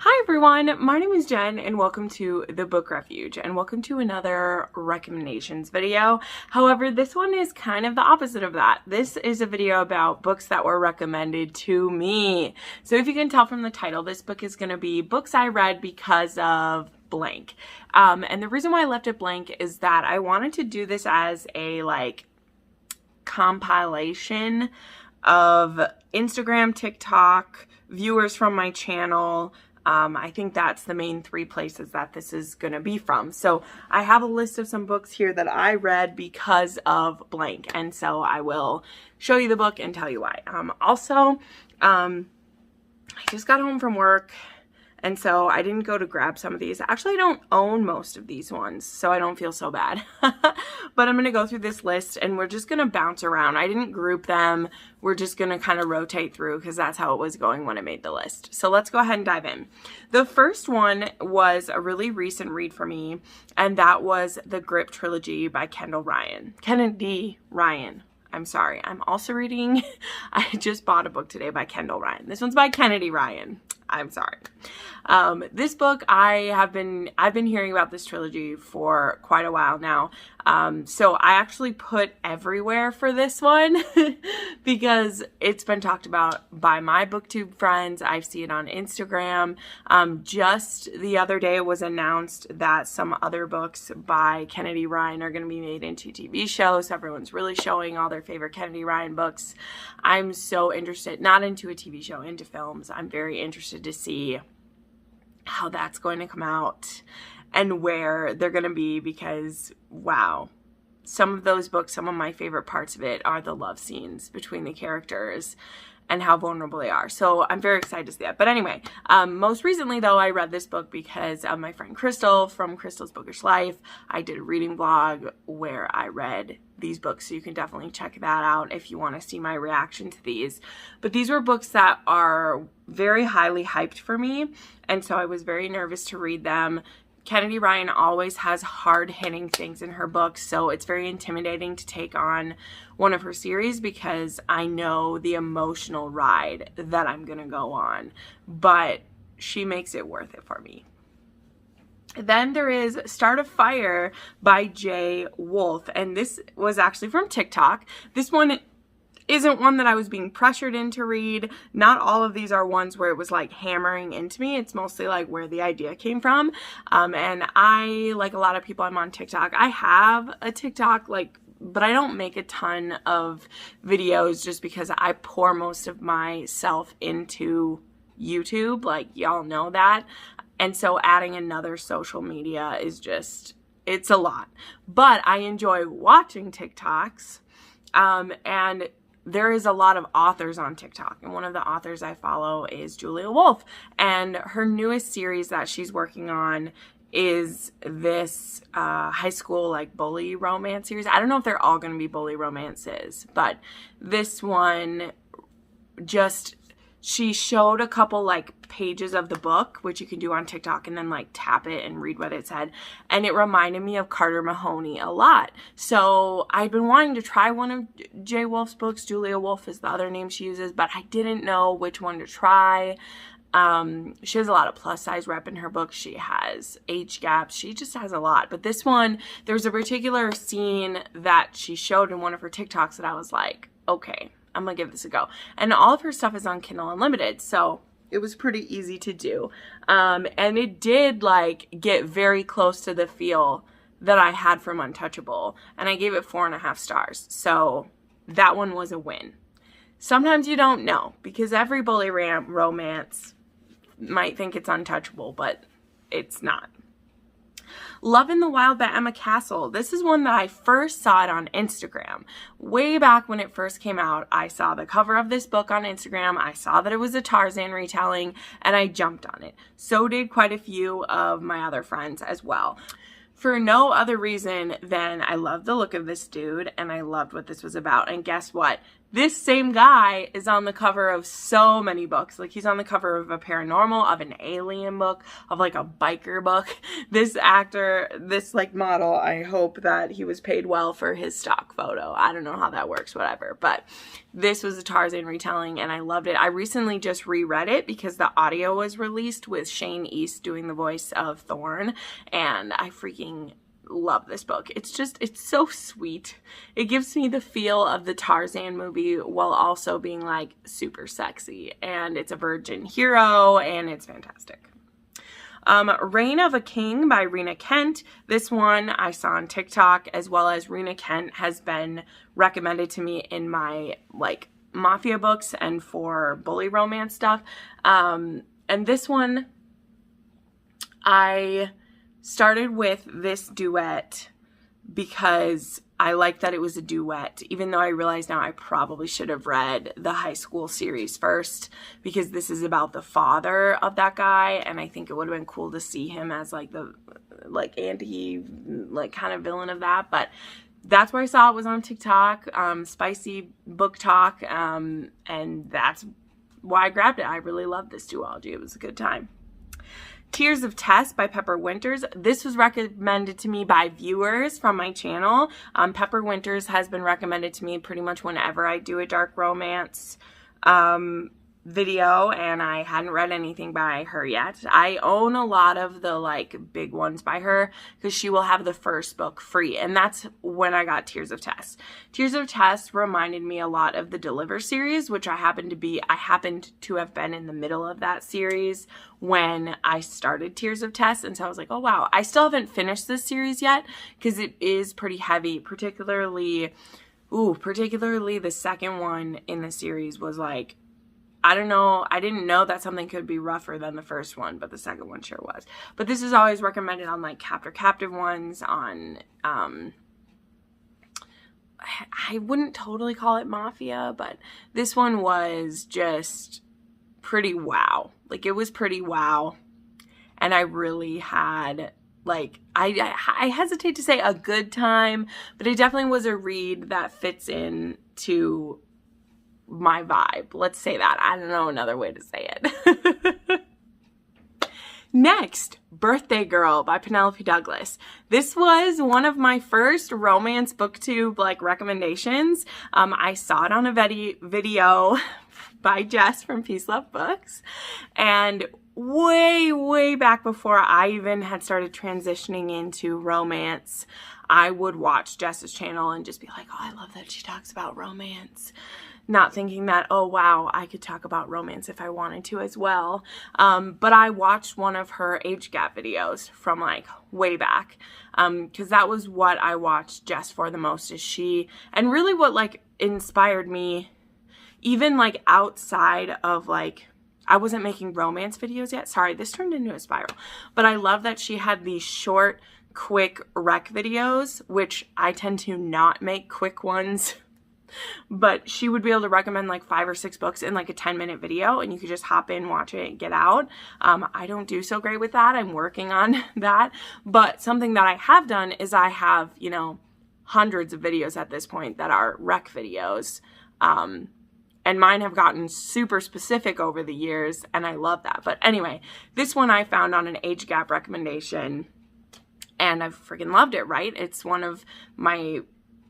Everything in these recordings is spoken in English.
Hi everyone, my name is Jen and welcome to the Book Refuge and welcome to another recommendations video. However, this one is kind of the opposite of that. This is a video about books that were recommended to me. So if you can tell from the title, this book is going to be books I read because of blank. And the reason why I left it blank is that I wanted to do this as a compilation of Instagram, TikTok, viewers from my channel. I think that's the main three places that this is going to be from. So I have a list of some books here that I read because of blank. And so I will show you the book and tell you why. I just got home from work. And so I didn't go to grab some of these. Actually, I don't own most of these ones, so I don't feel so bad. But I'm going to go through this list and we're just going to bounce around. I didn't group them. We're just going to kind of rotate through because that's how it was going when I made the list. So let's go ahead and dive in. The first one was a really recent read for me, and that was the Grip Trilogy by Kennedy Ryan. I'm sorry. I'm also reading, I just bought a book today by Kendall Ryan. This one's by Kennedy Ryan. I'm sorry. This book, I've been hearing about this trilogy for quite a while now. So I actually put everywhere for this one because it's been talked about by my Booktube friends. I see it on Instagram. Just the other day it was announced that some other books by Kennedy Ryan are going to be made into TV shows. So everyone's really showing all their favorite Kennedy Ryan books. I'm so interested, not into a TV show, into films. I'm very interested to see how that's going to come out and where they're going to be because, wow, some of those books, some of my favorite parts of it are the love scenes between the characters and how vulnerable they are. So I'm very excited to see that. But anyway, most recently though, I read this book because of my friend Crystal from Crystal's Bookish Life. I did a reading vlog where I read these books, so you can definitely check that out if you want to see my reaction to these. But these were books that are very highly hyped for me, and so I was very nervous to read them. Kennedy Ryan always has hard-hitting things in her books, so it's very intimidating to take on one of her series because I know the emotional ride that I'm going to go on, but she makes it worth it for me. Then there is Start a Fire by J. Wolf, and this was actually from TikTok. This one isn't one that I was being pressured in to read. Not all of these are ones where it was like hammering into me. It's mostly like where the idea came from. And I, like a lot of people, I'm on TikTok. I have a TikTok, but I don't make a ton of videos just because I pour most of myself into YouTube. Like, y'all know that. And so adding another social media is just, it's a lot. But I enjoy watching TikToks. And there is a lot of authors on TikTok. And one of the authors I follow is Julia Wolf. And her newest series that she's working on is this high school bully romance series. I don't know if they're all going to be bully romances. But this one just... she showed a couple pages of the book, which you can do on TikTok, and then tap it and read what it said. And it reminded me of Carter Mahoney a lot. So I've been wanting to try one of J. Wolf's books. Julia Wolf is the other name she uses, but I didn't know which one to try. She has a lot of plus size rep in her books. She has age gaps. She just has a lot. But this one, there's a particular scene that she showed in one of her TikToks that I was like, okay, I'm gonna give this a go. And all of her stuff is on Kindle Unlimited, so it was pretty easy to do. And it did get very close to the feel that I had from Untouchable, and I gave it 4.5 stars. So that one was a win. Sometimes you don't know because every bully romance might think it's untouchable, but it's not. Love in the Wild by Emma Castle. This is one that I first saw it on Instagram. Way back when it first came out, I saw the cover of this book on Instagram. I saw that it was a Tarzan retelling, and I jumped on it. So did quite a few of my other friends as well. For no other reason than I love the look of this dude, and I loved what this was about. And guess what? this same guy is on the cover of so many books. Like, he's on the cover of a paranormal, of an alien book, of like a biker book. This actor, this like model, I hope that he was paid well for his stock photo. I don't know how that works, whatever. But this was a Tarzan retelling and I loved it. I recently just reread it because the audio was released with Shane East doing the voice of Thorn, and I freaking love this book. It's so sweet. It gives me the feel of the Tarzan movie while also being like super sexy, and it's a virgin hero and it's fantastic. Reign of a King by Rina Kent. This one I saw on TikTok, as well as Rina Kent has been recommended to me in my like mafia books and for bully romance stuff. And this one I started with this duet because I liked that it was a duet, even though I realize now I probably should have read the high school series first, because this is about the father of that guy, and I think it would have been cool to see him as like the like anti like kind of villain of that. But that's where I saw it, was on TikTok, spicy book talk, and that's why I grabbed it. I really loved this duology. It was a good time. Tears of Tess by Pepper Winters. This was recommended to me by viewers from my channel. Pepper Winters has been recommended to me pretty much whenever I do a dark romance video, and I hadn't read anything by her yet. I own a lot of the like big ones by her because she will have the first book free, and that's when I got Tears of Tess. Tears of Tess reminded me a lot of the Deliver series, which I happened to have been in the middle of that series when I started Tears of Tess, and so I was like, oh wow. I still haven't finished this series yet because it is pretty heavy, particularly the second one in the series was like, I don't know, I didn't know that something could be rougher than the first one, but the second one sure was. But this is always recommended on like captive ones, on I wouldn't totally call it mafia, but this one was just pretty wow. Like, it was pretty wow. And I really had like, I hesitate to say a good time, but it definitely was a read that fits in to my vibe. Let's say that. I don't know another way to say it. Next, Birthday Girl by Penelope Douglas. This was one of my first romance booktube like recommendations. I saw it on a video by Jess from Peace Love Books, and way back before I even had started transitioning into romance, I would watch Jess's channel and just be like, oh, I love that she talks about romance. Not thinking that, oh wow, I could talk about romance if I wanted to as well. But I watched one of her age gap videos from like way back, because that was what I watched Jess for the most, is she, and really what like inspired me, even like outside of like, I wasn't making romance videos yet. Sorry, this turned into a spiral. But I love that she had these short, quick rec videos, which I tend to not make quick ones. But she would be able to recommend like 5 or 6 books in like a 10-minute video, and you could just hop in, watch it, and get out. I don't do so great with that. I'm working on that. But something that I have done is I have, you know, hundreds of videos at this point that are rec videos. And mine have gotten super specific over the years, and I love that. But anyway, this one I found on an age gap recommendation, and I've freaking loved it, right? It's one of my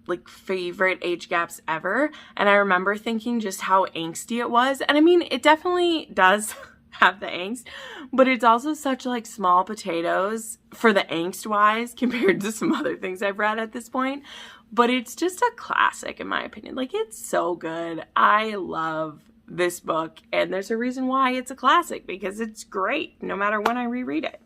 like favorite age gaps ever, and I remember thinking just how angsty it was. And I mean, it definitely does have the angst, but it's also such like small potatoes for the angst wise compared to some other things I've read at this point. But it's just a classic in my opinion. Like, it's so good. I love this book, and there's a reason why it's a classic, because it's great no matter when I reread it.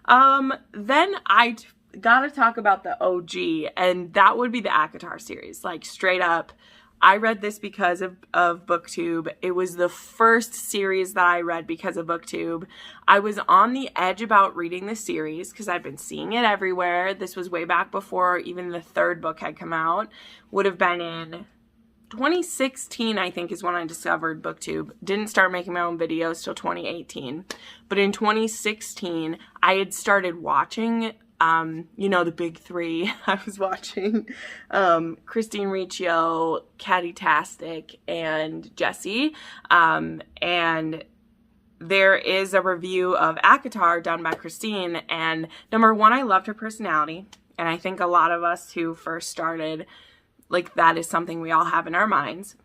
Then I gotta talk about the OG, and that would be the ACOTAR series. Like, straight up, I read this because of Booktube. It was the first series that I read because of Booktube. I was on the edge about reading the series because I'd been seeing it everywhere. This was way back before even the 3rd book had come out. Would have been in 2016, I think, is when I discovered Booktube. Didn't start making my own videos till 2018. But in 2016, I had started watching you know, the big three. I was watching Christine Riccio, Caddy Tastic, and Jessie. And there is a review of ACOTAR done by Christine. And number one, I loved her personality. And I think a lot of us who first started, like, that is something we all have in our minds.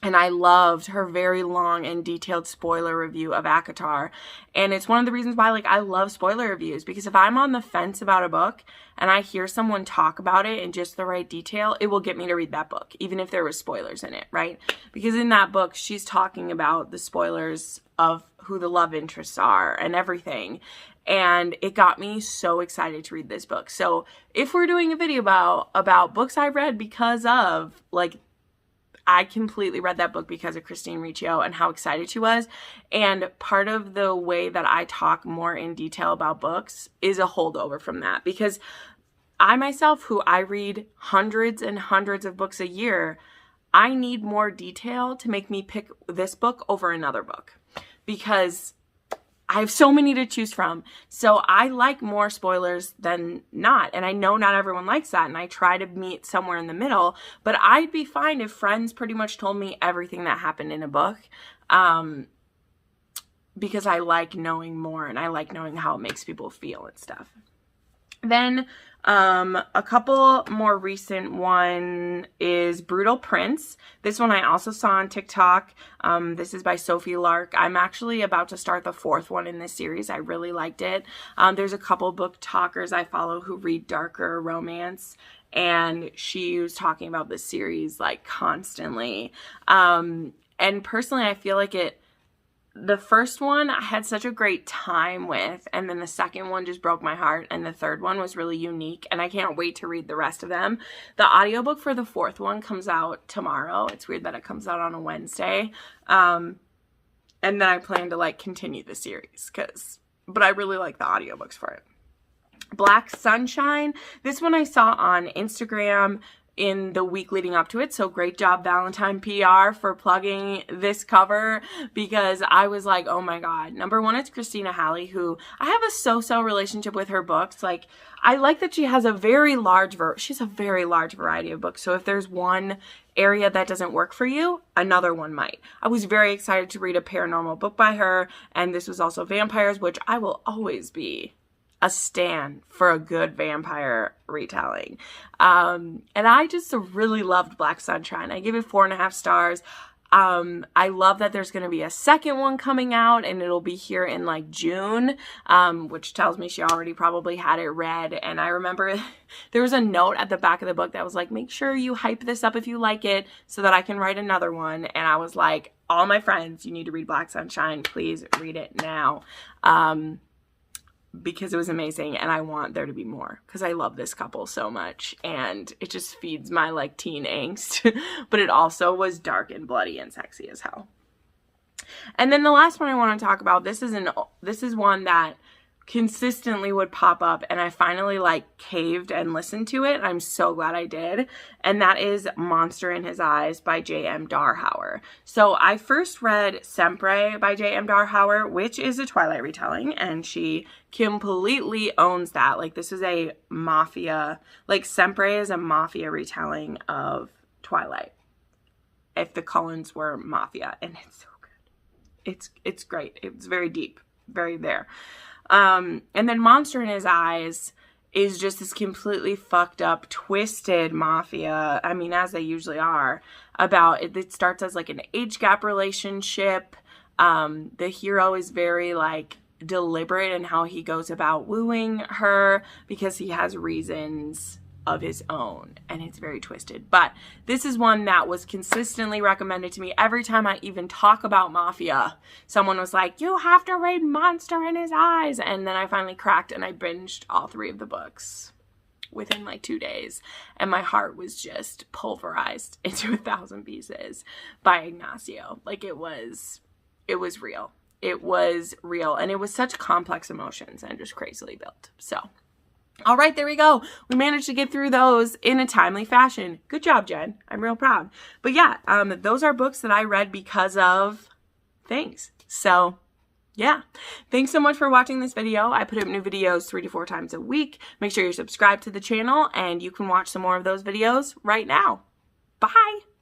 And I loved her very long and detailed spoiler review of ACOTAR. And it's one of the reasons why, like, I love spoiler reviews. Because if I'm on the fence about a book and I hear someone talk about it in just the right detail, it will get me to read that book, even if there was spoilers in it, right? Because in that book, she's talking about the spoilers of who the love interests are and everything. And it got me so excited to read this book. So if we're doing a video about books I read because of, like, I completely read that book because of Christine Riccio and how excited she was. And part of the way that I talk more in detail about books is a holdover from that. Because I myself, who I read hundreds and hundreds of books a year, I need more detail to make me pick this book over another book. Because I have so many to choose from. So I like more spoilers than not. And I know not everyone likes that. And I try to meet somewhere in the middle. But I'd be fine if friends pretty much told me everything that happened in a book. Because I like knowing more. And I like knowing how it makes people feel and stuff. Then a couple more recent one is Brutal Prince. This one I also saw on TikTok. This is by Sophie Lark. I'm actually about to start the fourth one in this series. I really liked it. There's a couple book talkers I follow who read darker romance, and she was talking about this series like constantly. And personally, I feel like the first one I had such a great time with, and then the second one just broke my heart, and the third one was really unique, and I can't wait to read the rest of them. The audiobook for the fourth one comes out tomorrow. It's weird that it comes out on a Wednesday. And then I plan to, like, continue the series, but I really like the audiobooks for it. Black Sunshine. This one I saw on Instagram in the week leading up to it. So great job, Valentine PR, for plugging this cover, because I was like, oh my God. Number one, it's Christina Halle, who I have a so-so relationship with her books. Like, I like that she has a very large variety of books. So if there's one area that doesn't work for you, another one might. I was very excited to read a paranormal book by her, and this was also vampires, which I will always be a stan for a good vampire retelling. And I just really loved Black Sunshine. I gave it 4.5 stars. I love that there's going to be a second one coming out, and it'll be here in like June, which tells me she already probably had it read. And I remember there was a note at the back of the book that was like, make sure you hype this up if you like it so that I can write another one. And I was like, all my friends, you need to read Black Sunshine. Please read it now. Because it was amazing, and I want there to be more, because I love this couple so much, and it just feeds my, like, teen angst, but it also was dark and bloody and sexy as hell. And then the last one I want to talk about, this is one that consistently would pop up, and I finally, like, caved and listened to it. I'm so glad I did. And that is Monster in His Eyes by J.M. Darhower. So I first read Sempre by J.M. Darhower, which is a Twilight retelling, and she completely owns that. Like, this is a mafia, like, Sempre is a mafia retelling of Twilight, if the Cullens were mafia, and it's so good. It's great. It's very deep, very there. And then Monster in His Eyes is just this completely fucked up, twisted mafia, I mean, as they usually are, about it. It starts as like an age gap relationship. The hero is very, like, deliberate in how he goes about wooing her because he has reasons of his own, and it's very twisted. But this is one that was consistently recommended to me. Every time I even talk about mafia, someone was like, you have to read Monster in His Eyes. And then I finally cracked, and I binged all 3 of the books within like 2 days, and my heart was just pulverized into 1,000 pieces by Ignacio. Like, it was real. It was real, and it was such complex emotions and just crazily built. So all right, there we go. We managed to get through those in a timely fashion. Good job, Jen. I'm real proud. But yeah, those are books that I read because of things. So yeah, thanks so much for watching this video. I put up new videos 3 to 4 times a week. Make sure you're subscribed to the channel and you can watch some more of those videos right now. Bye!